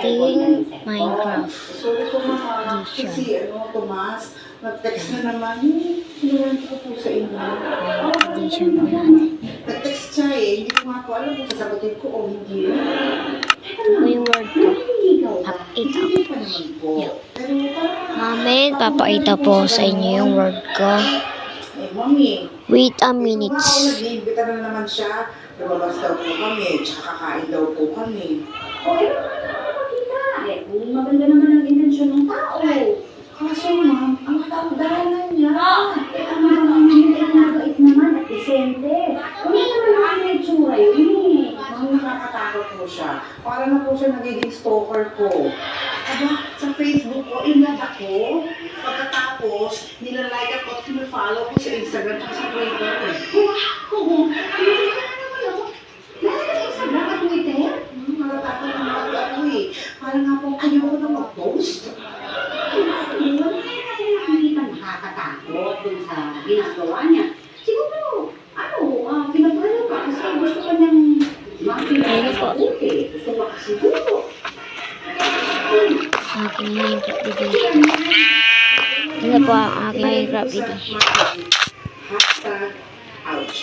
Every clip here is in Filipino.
ating Minecraft Sorry po mga kasi Tomas, nag-text na naman. Sinuwan ko po sa inyo. edition po natin. Nag-text siya hindi ko nga po alam kung sasagutin ko o hindi. Ito po yung word ko. Update Hindi pa naman po. Pero Amen, papakita po sa inyo yung word ko. Mami. Wait a minute. Nag-iimbita na naman siya. Lumabas daw po kami, tsaka kakain daw po kami. Maganda naman ang intensyon ng tao. Kaso ma'am, ang tanda niya. Ang mabait naman at disente. Hindi naman ang medyo yun eh. Ma'am, nakakatakot po siya. Para na po siya nagiging stalker ko. Aba, sa Facebook ko, inad ako. Pagkatapos, nilalike ako at sinafollow ko sa Instagram at sa Twitter. Natatakot na ako eh. Parang nga po kayo ko na mag-post. Wala natin nakikita nakakatakot dun sa ginagawa niya. Siguro, pinapalo ka kasi gusto ka niyang makita Ayun po. Gusto ka kasi siguro. Aking Minecraft edition. Ito po ang aking Minecraft edition. Hashtag ouch.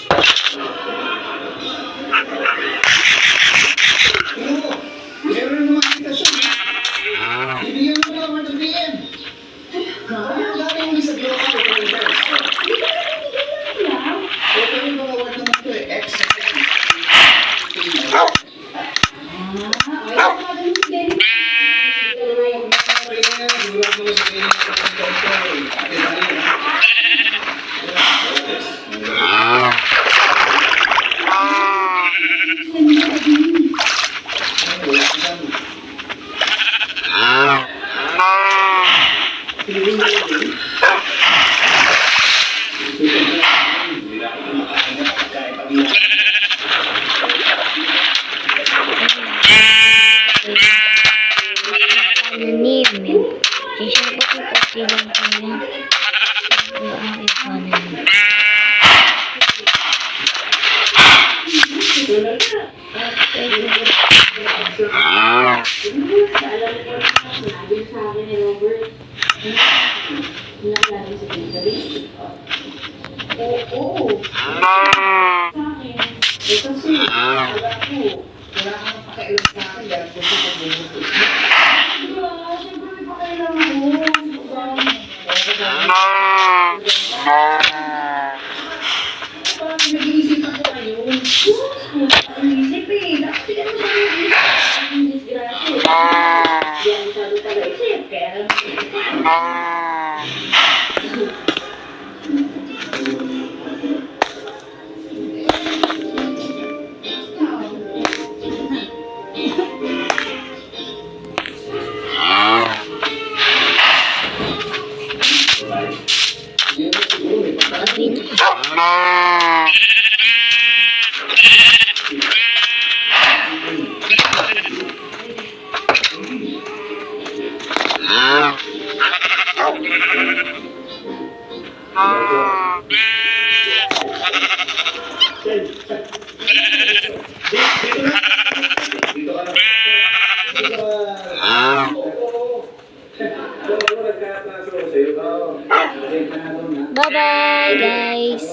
Meron naman kita siya. Ibigyan mo na naman ng PM. Kaya dami yung isa dito ako. Ito yung mga word naman ito eh. Excellent. Pananim. Sisya po kung kasi lang po yan. Ito ang aking pananim. Wala kang pakialam sa akin dahil gusto ko bumuto. Parang nag-iisip ako ngayon. Isip eh. Dapat hindi mo siya ang disgrasya. Diyan masyado taga-isip. Kaya Bye-bye, guys.